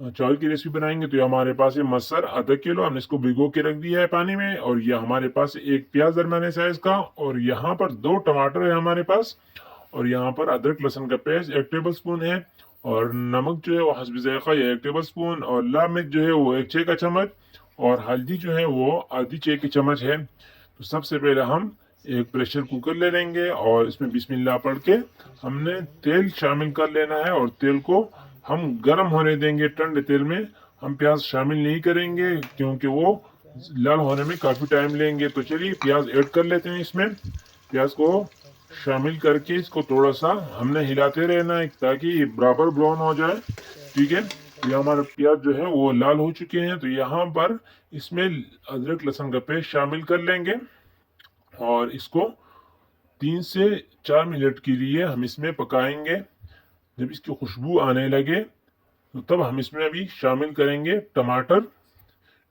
चावल की रेसिपी बनाएंगे। तो ये हमारे पास है मसर आधा किलो, हमने इसको भिगो के रख दिया है पानी में। और ये हमारे पास एक प्याज दरमियाने साइज का, और यहाँ पर 2 टमाटर है हमारे पास। और यहाँ पर अदरक लहसुन का पेस्ट 1 टेबल स्पून है। और नमक जो है वो हस्ब ज़ायक़ा ये 1 टेबल स्पून, और लाल मिर्च जो है वो 1 चाय का चम्मच, और हल्दी जो है वो आधी चाय की चम्मच है। तो सबसे पहले हम एक प्रेशर कुकर ले लेंगे और इसमें बिस्मिल्लाह पढ़ के हमने तेल शामिल कर लेना है। और तेल को हम गर्म होने देंगे। ठंडे तेल में हम प्याज शामिल नहीं करेंगे क्योंकि वो लाल होने में काफ़ी टाइम लेंगे। तो चलिए प्याज ऐड कर लेते हैं इसमें। प्याज को शामिल करके इसको थोड़ा सा हमने हिलाते रहना है ताकि ये बराबर ब्राउन हो जाए। ठीक है, ये हमारे प्याज जो है वो लाल हो चुके हैं। तो यहाँ पर इसमें अदरक लहसुन का पेस्ट शामिल कर लेंगे और इसको 3 से 4 मिनट के लिए हम इसमें पकाएंगे। जब इसकी खुशबू आने लगे तो तब हम इसमें अभी शामिल करेंगे टमाटर।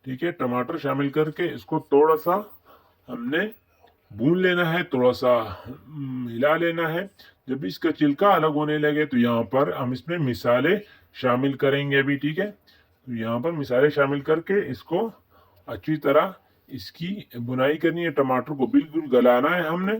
ठीक है, टमाटर शामिल करके इसको थोड़ा सा हमने भून लेना है, थोड़ा सा हिला लेना है। जब इसका छिलका अलग होने लगे तो यहाँ पर हम इसमें मिसाले शामिल करेंगे अभी। ठीक है, तो यहाँ पर मिसाले शामिल करके इसको अच्छी तरह इसकी बुनाई करनी है। टमाटर को बिल्कुल गलाना है हमने।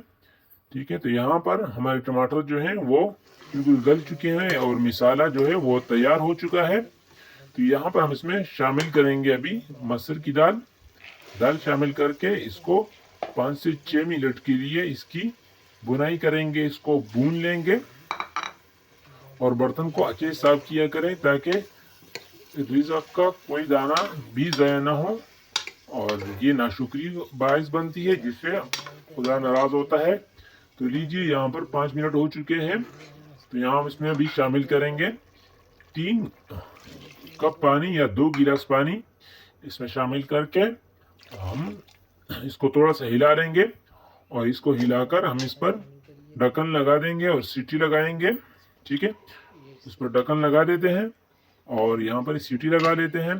ठीक है, तो यहाँ पर हमारे टमाटर जो हैं वो बिल्कुल गल चुके हैं और मिसाला जो है वो तैयार हो चुका है। तो यहाँ पर हम इसमें शामिल करेंगे अभी मसूर की दाल। दाल शामिल करके इसको 5 से 6 मिनट के लिए इसकी बुनाई करेंगे, इसको भून लेंगे। और बर्तन को अच्छे से साफ किया करें ताकि रिज़्क़ का कोई दाना भी ज़ाया ना हो, और ये नाशुक्री बायस बनती है जिससे खुदा नाराज़ होता है। तो लीजिए यहाँ पर 5 मिनट हो चुके हैं। तो यहाँ हम इसमें अभी शामिल करेंगे 3 कप पानी या 2 गिलास पानी इसमें शामिल करके हम इसको थोड़ा सा हिला देंगे। और इसको हिलाकर हम इस पर ढक्कन लगा देंगे और सीटी लगाएंगे। ठीक है, इस पर ढक्कन लगा देते हैं और यहाँ पर सीटी लगा देते हैं।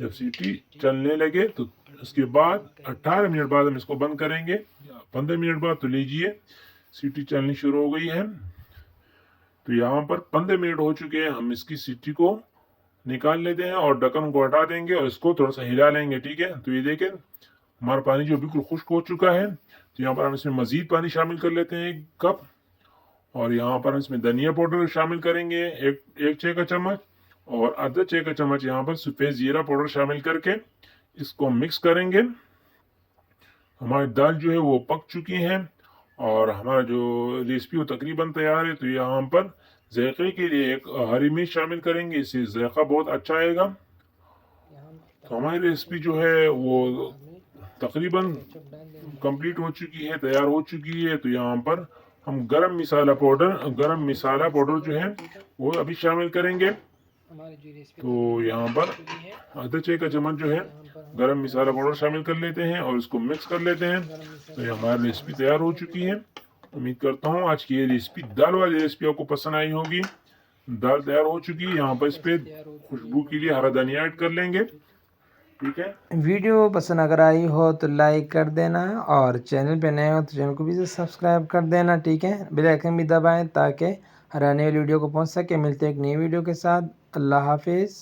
जब सीटी चलने लगे तो उसके बाद 18 मिनट बाद हम इसको बंद करेंगे, 15 मिनट बाद। तो लीजिए सीटी चलनी शुरू हो गई है। तो यहाँ पर 15 मिनट हो चुके हैं। हम इसकी सीटी को निकाल लेते हैं और ढक्कन को हटा देंगे और इसको थोड़ा सा हिला लेंगे। ठीक है, तो ये देखें हमारा पानी जो बिल्कुल खुश्क हो चुका है। तो यहाँ पर हम इसमें मज़ीद पानी शामिल कर लेते हैं 1 कप। और यहाँ पर हम इसमें धनिया पाउडर शामिल करेंगे एक चाय का चम्मच, और आधा चाय का चम्मच यहाँ पर सफ़ेद ज़ीरा पाउडर शामिल करके इसको मिक्स करेंगे। हमारी दाल जो है वो पक चुकी है और हमारा जो रेसिपी वो तकरीबन तैयार है। तो यहाँ पर जायके के लिए एक हरी मिर्च शामिल करेंगे, इससे जायका बहुत अच्छा आएगा। तो हमारी रेसिपी जो है वो तकरीबन कंप्लीट हो चुकी है, तैयार हो चुकी है। तो यहाँ पर हम गरम मसाला पाउडर जो है वो अभी शामिल करेंगे। तो यहाँ पर आधा चाय का चम्मच जो है गरम मसाला पाउडर शामिल कर लेते हैं और इसको मिक्स कर लेते हैं। तो ये हमारी रेसिपी तैयार हो चुकी है। उम्मीद करता हूँ आज की ये रेसिपी दाल वाली रेसिपी आपको पसंद आई होगी। दाल तैयार हो चुकी है। यहाँ पर इस पर खुशबू के लिए हरा धनिया ऐड कर लेंगे। ठीक है, वीडियो पसंद अगर आई हो तो लाइक कर देना, और चैनल पे नए हो तो चैनल को भी सब्सक्राइब कर देना। ठीक है, बेल आइकन भी दबाएं ताकि हर आने वाली वीडियो को पहुंच सके। मिलते हैं एक नई वीडियो के साथ। अल्लाह हाफिज़।